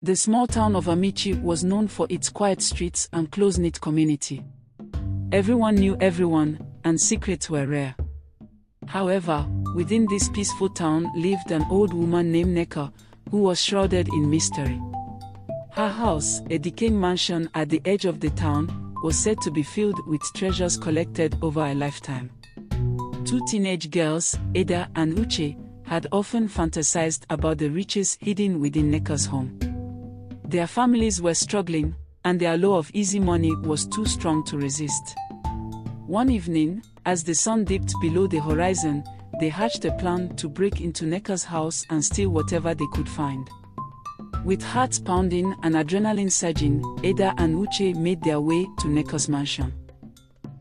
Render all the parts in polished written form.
The small town of Amici was known for its quiet streets and close-knit community. Everyone knew everyone, and secrets were rare. However, within this peaceful town lived an old woman named Neka, who was shrouded in mystery. Her house, a decaying mansion at the edge of the town, was said to be filled with treasures collected over a lifetime. Two teenage girls, Ada and Uche, had often fantasized about the riches hidden within Neka's home. Their families were struggling, and their lure of easy money was too strong to resist. One evening, as the sun dipped below the horizon, they hatched a plan to break into Neka's house and steal whatever they could find. With hearts pounding and adrenaline surging, Ada and Uche made their way to Neka's mansion.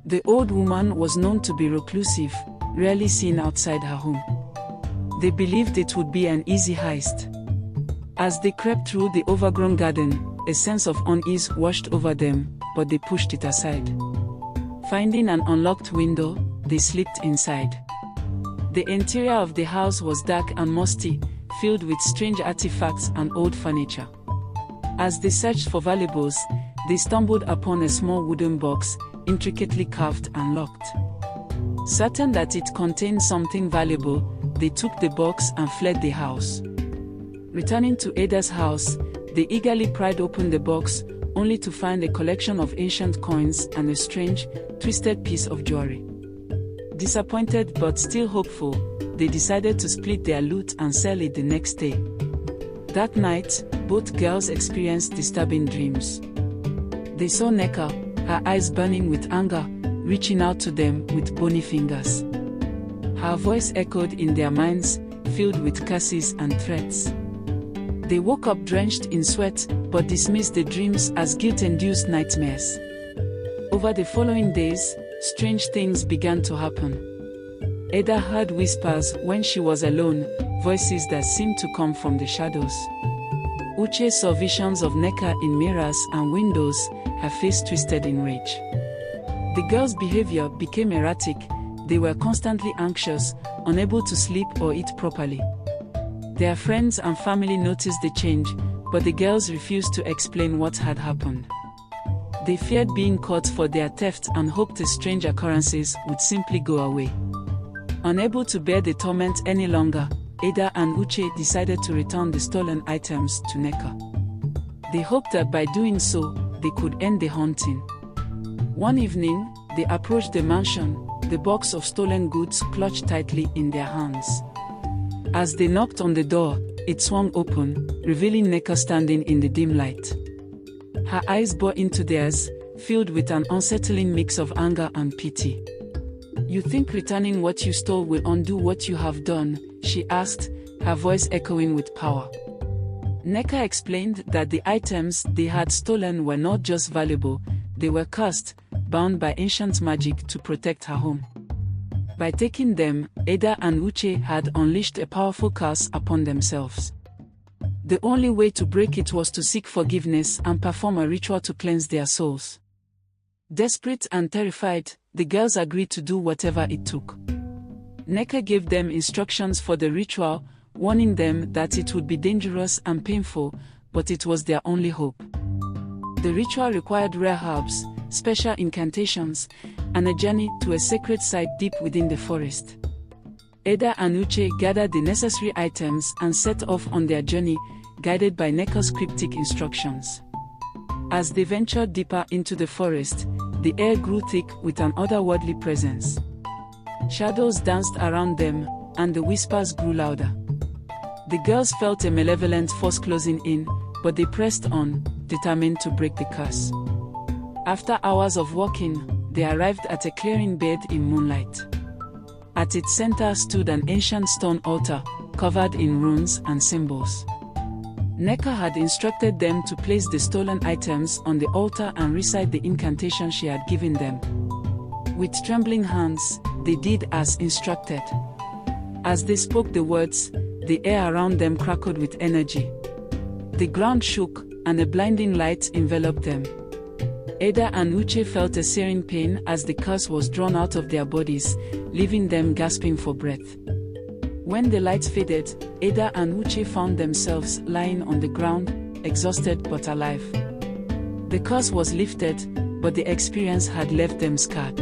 The old woman was known to be reclusive, rarely seen outside her home. They believed it would be an easy heist. As they crept through the overgrown garden, a sense of unease washed over them, but they pushed it aside. Finding an unlocked window, they slipped inside. The interior of the house was dark and musty, filled with strange artifacts and old furniture. As they searched for valuables, they stumbled upon a small wooden box, intricately carved and locked. Certain that it contained something valuable, they took the box and fled the house. Returning to Ada's house, they eagerly pried open the box, only to find a collection of ancient coins and a strange, twisted piece of jewelry. Disappointed but still hopeful, they decided to split their loot and sell it the next day. That night, both girls experienced disturbing dreams. They saw Neka, her eyes burning with anger, reaching out to them with bony fingers. Her voice echoed in their minds, filled with curses and threats. They woke up drenched in sweat, but dismissed the dreams as guilt-induced nightmares. Over the following days, strange things began to happen. Ada heard whispers when she was alone, voices that seemed to come from the shadows. Uche saw visions of Neka in mirrors and windows, her face twisted in rage. The girls' behavior became erratic. They were constantly anxious, unable to sleep or eat properly. Their friends and family noticed the change, but the girls refused to explain what had happened. They feared being caught for their theft and hoped the strange occurrences would simply go away. Unable to bear the torment any longer, Ada and Uche decided to return the stolen items to Neka. They hoped that by doing so, they could end the haunting. One evening, they approached the mansion, the box of stolen goods clutched tightly in their hands. As they knocked on the door, it swung open, revealing Neka standing in the dim light. Her eyes bored into theirs, filled with an unsettling mix of anger and pity. "You think returning what you stole will undo what you have done?" she asked, her voice echoing with power. Neka explained that the items they had stolen were not just valuable, they were cursed, bound by ancient magic to protect her home. By taking them, Ada and Uche had unleashed a powerful curse upon themselves. The only way to break it was to seek forgiveness and perform a ritual to cleanse their souls. Desperate and terrified, the girls agreed to do whatever it took. Neka gave them instructions for the ritual, warning them that it would be dangerous and painful, but it was their only hope. The ritual required rare herbs, special incantations, and a journey to a sacred site deep within the forest. Ada and Uche gathered the necessary items and set off on their journey, guided by Neka's cryptic instructions. As they ventured deeper into the forest, the air grew thick with an otherworldly presence. Shadows danced around them, and the whispers grew louder. The girls felt a malevolent force closing in, but they pressed on, determined to break the curse. After hours of walking, they arrived at a clearing bathed in moonlight. At its center stood an ancient stone altar, covered in runes and symbols. Neka had instructed them to place the stolen items on the altar and recite the incantation she had given them. With trembling hands, they did as instructed. As they spoke the words, the air around them crackled with energy. The ground shook, and a blinding light enveloped them. Ada and Uche felt a searing pain as the curse was drawn out of their bodies, leaving them gasping for breath. When the light faded, Ada and Uche found themselves lying on the ground, exhausted but alive. The curse was lifted, but the experience had left them scarred.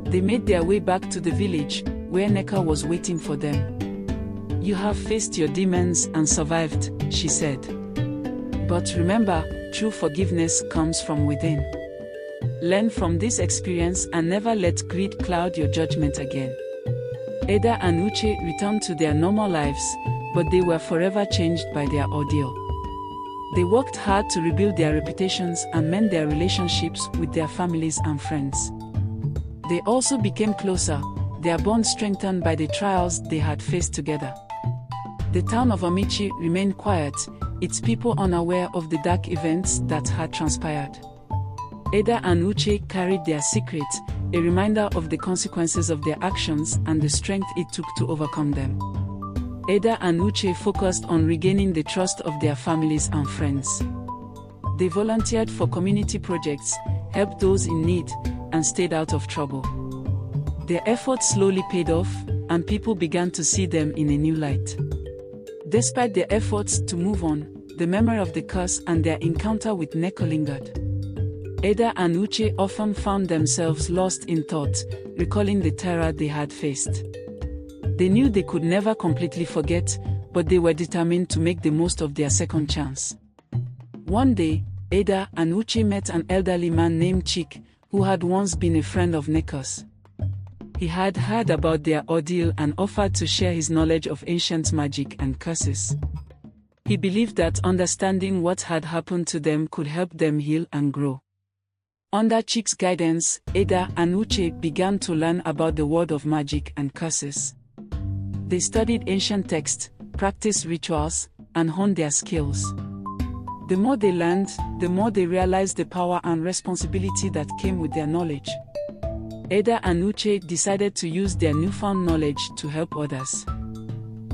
They made their way back to the village, where Neka was waiting for them. "You have faced your demons and survived," she said. "But remember, true forgiveness comes from within. Learn from this experience and never let greed cloud your judgment again." Ada and Uche returned to their normal lives, but they were forever changed by their ordeal. They worked hard to rebuild their reputations and mend their relationships with their families and friends. They also became closer, their bond strengthened by the trials they had faced together. The town of Amici remained quiet, its people unaware of the dark events that had transpired. Ada and Uche carried their secret, a reminder of the consequences of their actions and the strength it took to overcome them. Ada and Uche focused on regaining the trust of their families and friends. They volunteered for community projects, helped those in need, and stayed out of trouble. Their efforts slowly paid off, and people began to see them in a new light. Despite their efforts to move on, the memory of the curse and their encounter with Neko lingered. Ada and Uche often found themselves lost in thought, recalling the terror they had faced. They knew they could never completely forget, but they were determined to make the most of their second chance. One day, Ada and Uche met an elderly man named Chik, who had once been a friend of Neko's. He had heard about their ordeal and offered to share his knowledge of ancient magic and curses. He believed that understanding what had happened to them could help them heal and grow. Under Chik's guidance, Ada and Uche began to learn about the world of magic and curses. They studied ancient texts, practiced rituals, and honed their skills. The more they learned, the more they realized the power and responsibility that came with their knowledge. Ada and Uche decided to use their newfound knowledge to help others.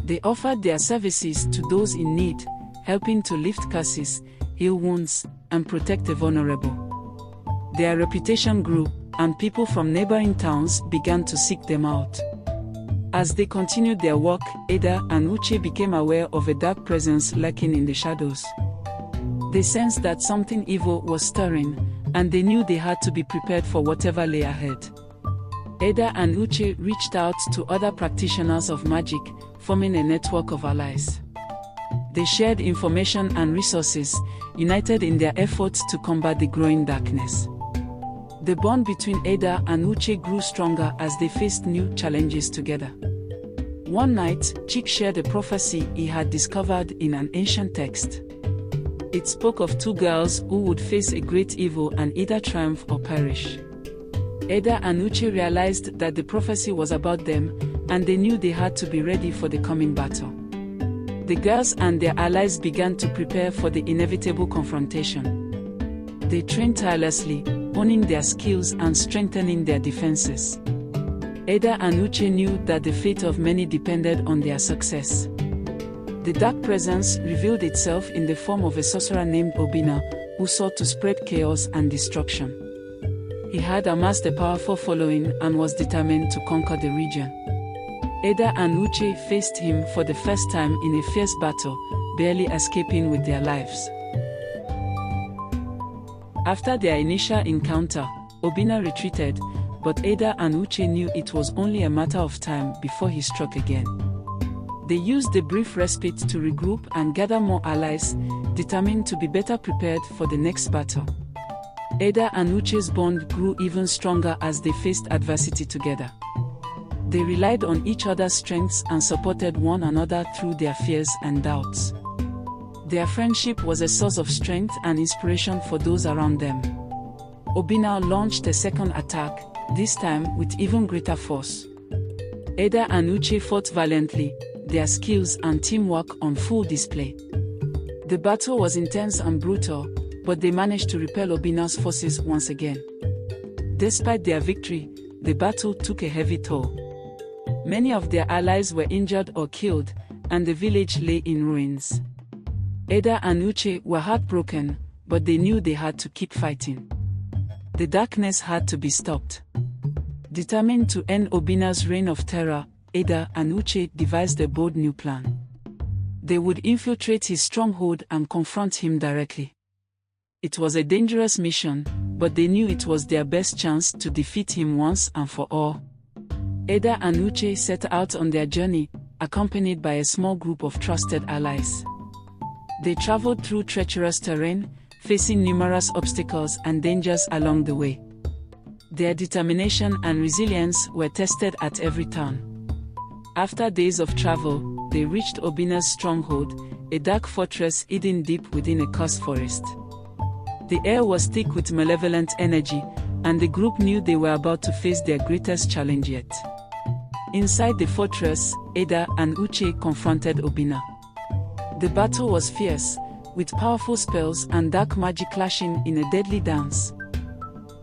They offered their services to those in need, helping to lift curses, heal wounds, and protect the vulnerable. Their reputation grew, and people from neighboring towns began to seek them out. As they continued their work, Ada and Uche became aware of a dark presence lurking in the shadows. They sensed that something evil was stirring, and they knew they had to be prepared for whatever lay ahead. Ada and Uche reached out to other practitioners of magic, forming a network of allies. They shared information and resources, united in their efforts to combat the growing darkness. The bond between Ada and Uche grew stronger as they faced new challenges together. One night, Chik shared a prophecy he had discovered in an ancient text. It spoke of two girls who would face a great evil and either triumph or perish. Ada and Uche realized that the prophecy was about them, and they knew they had to be ready for the coming battle. The girls and their allies began to prepare for the inevitable confrontation. They trained tirelessly, honing their skills and strengthening their defenses. Ada and Uche knew that the fate of many depended on their success. The dark presence revealed itself in the form of a sorcerer named Obina, who sought to spread chaos and destruction. He had amassed a powerful following and was determined to conquer the region. Ada and Uche faced him for the first time in a fierce battle, barely escaping with their lives. After their initial encounter, Obina retreated, but Ada and Uche knew it was only a matter of time before he struck again. They used the brief respite to regroup and gather more allies, determined to be better prepared for the next battle. Ada and Uche's bond grew even stronger as they faced adversity together. They relied on each other's strengths and supported one another through their fears and doubts. Their friendship was a source of strength and inspiration for those around them. Obina launched a second attack, this time with even greater force. Ada and Uche fought valiantly, their skills and teamwork on full display. The battle was intense and brutal, but they managed to repel Obina's forces once again. Despite their victory, the battle took a heavy toll. Many of their allies were injured or killed, and the village lay in ruins. Ada and Uche were heartbroken, but they knew they had to keep fighting. The darkness had to be stopped. Determined to end Obina's reign of terror, Ada and Uche devised a bold new plan. They would infiltrate his stronghold and confront him directly. It was a dangerous mission, but they knew it was their best chance to defeat him once and for all. Ada and Uche set out on their journey, accompanied by a small group of trusted allies. They traveled through treacherous terrain, facing numerous obstacles and dangers along the way. Their determination and resilience were tested at every turn. After days of travel, they reached Obina's stronghold, a dark fortress hidden deep within a cursed forest. The air was thick with malevolent energy, and the group knew they were about to face their greatest challenge yet. Inside the fortress, Ada and Uche confronted Obina. The battle was fierce, with powerful spells and dark magic clashing in a deadly dance.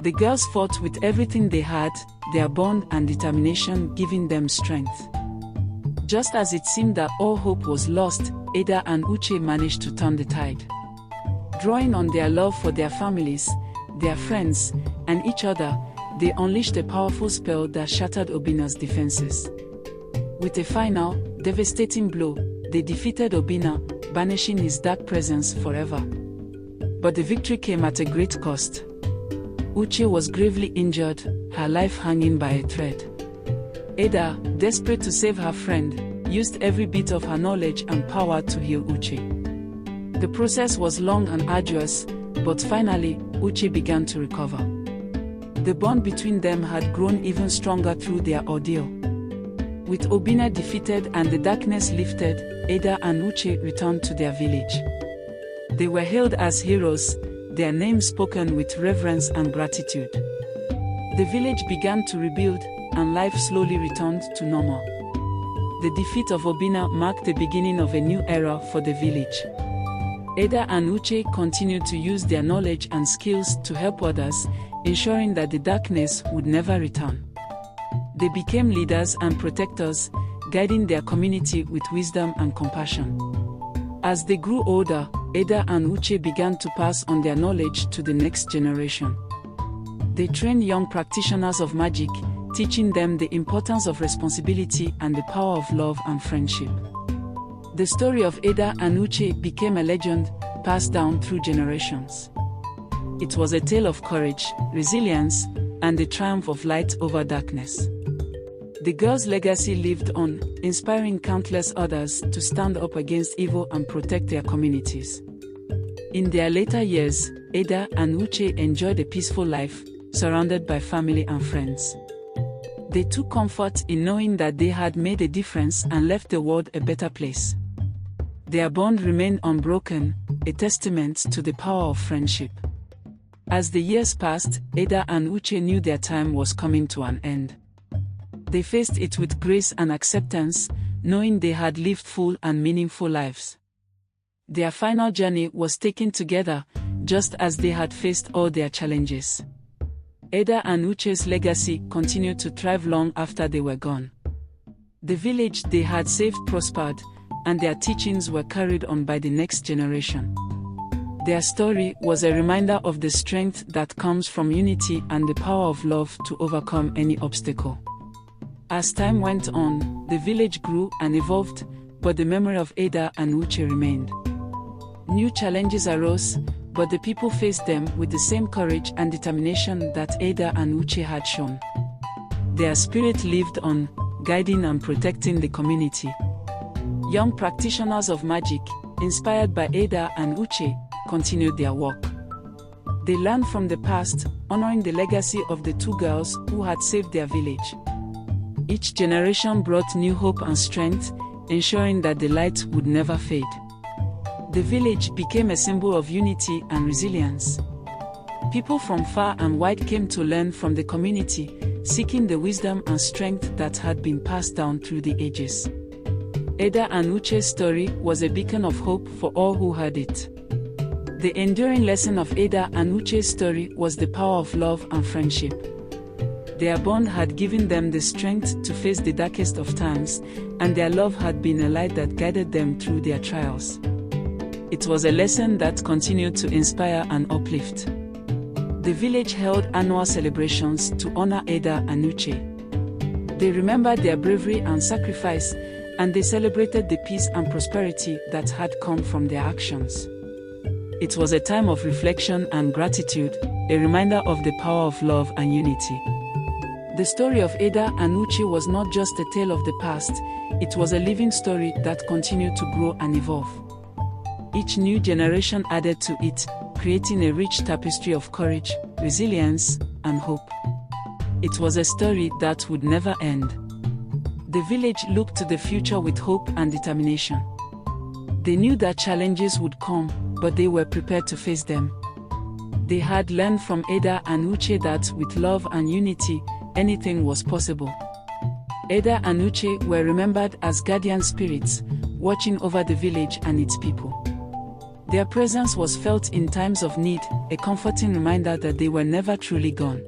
The girls fought with everything they had, their bond and determination giving them strength. Just as it seemed that all hope was lost, Ada and Uche managed to turn the tide. Drawing on their love for their families, their friends, and each other, they unleashed a powerful spell that shattered Obina's defenses. With a final, devastating blow, they defeated Obina, banishing his dark presence forever. But the victory came at a great cost. Uche was gravely injured, her life hanging by a thread. Ada, desperate to save her friend, used every bit of her knowledge and power to heal Uche. The process was long and arduous, but finally, Uche began to recover. The bond between them had grown even stronger through their ordeal. With Obina defeated and the darkness lifted, Ada and Uche returned to their village. They were hailed as heroes, their names spoken with reverence and gratitude. The village began to rebuild, and life slowly returned to normal. The defeat of Obina marked the beginning of a new era for the village. Ada and Uche continued to use their knowledge and skills to help others, ensuring that the darkness would never return. They became leaders and protectors, guiding their community with wisdom and compassion. As they grew older, Ada and Uche began to pass on their knowledge to the next generation. They trained young practitioners of magic, teaching them the importance of responsibility and the power of love and friendship. The story of Ada and Uche became a legend, passed down through generations. It was a tale of courage, resilience, and the triumph of light over darkness. The girls' legacy lived on, inspiring countless others to stand up against evil and protect their communities. In their later years, Ada and Uche enjoyed a peaceful life, surrounded by family and friends. They took comfort in knowing that they had made a difference and left the world a better place. Their bond remained unbroken, a testament to the power of friendship. As the years passed, Ada and Uche knew their time was coming to an end. They faced it with grace and acceptance, knowing they had lived full and meaningful lives. Their final journey was taken together, just as they had faced all their challenges. Ada and Uche's legacy continued to thrive long after they were gone. The village they had saved prospered, and their teachings were carried on by the next generation. Their story was a reminder of the strength that comes from unity and the power of love to overcome any obstacle. As time went on, the village grew and evolved, but the memory of Ada and Uche remained. New challenges arose, but the people faced them with the same courage and determination that Ada and Uche had shown. Their spirit lived on, guiding and protecting the community. Young practitioners of magic, inspired by Ada and Uche, continued their work. They learned from the past, honoring the legacy of the two girls who had saved their village. Each generation brought new hope and strength, ensuring that the light would never fade. The village became a symbol of unity and resilience. People from far and wide came to learn from the community, seeking the wisdom and strength that had been passed down through the ages. Ada and Uche's story was a beacon of hope for all who heard it. The enduring lesson of Ada and Uche's story was the power of love and friendship. Their bond had given them the strength to face the darkest of times, and their love had been a light that guided them through their trials. It was a lesson that continued to inspire and uplift. The village held annual celebrations to honor Ada and Uche. They remembered their bravery and sacrifice, and they celebrated the peace and prosperity that had come from their actions. It was a time of reflection and gratitude, a reminder of the power of love and unity. The story of Ada and Uche was not just a tale of the past, it was a living story that continued to grow and evolve. Each new generation added to it, creating a rich tapestry of courage, resilience, and hope. It was a story that would never end. The village looked to the future with hope and determination. They knew that challenges would come, but they were prepared to face them. They had learned from Ada and Uche that with love and unity, anything was possible. Ada and Uche were remembered as guardian spirits, watching over the village and its people. Their presence was felt in times of need, a comforting reminder that they were never truly gone.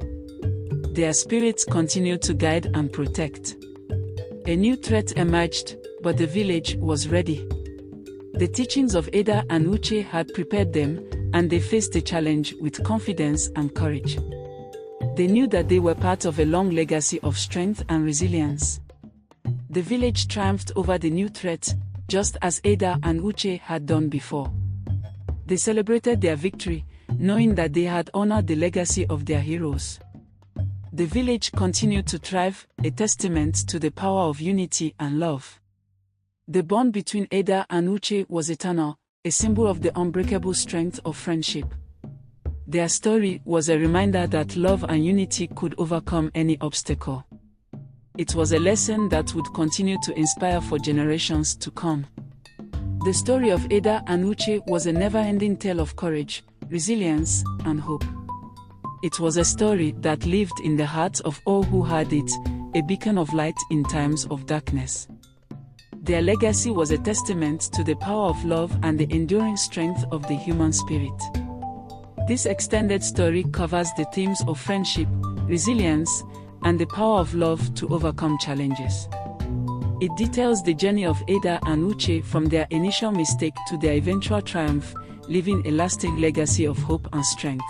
Their spirits continued to guide and protect. A new threat emerged, but the village was ready. The teachings of Ada and Uche had prepared them, and they faced the challenge with confidence and courage. They knew that they were part of a long legacy of strength and resilience. The village triumphed over the new threat, just as Ada and Uche had done before. They celebrated their victory, knowing that they had honored the legacy of their heroes. The village continued to thrive, a testament to the power of unity and love. The bond between Ada and Uche was eternal, a symbol of the unbreakable strength of friendship. Their story was a reminder that love and unity could overcome any obstacle. It was a lesson that would continue to inspire for generations to come. The story of Ada and Uche was a never-ending tale of courage, resilience, and hope. It was a story that lived in the hearts of all who heard it, a beacon of light in times of darkness. Their legacy was a testament to the power of love and the enduring strength of the human spirit. This extended story covers the themes of friendship, resilience, and the power of love to overcome challenges. It details the journey of Ada and Uche from their initial mistake to their eventual triumph, leaving a lasting legacy of hope and strength.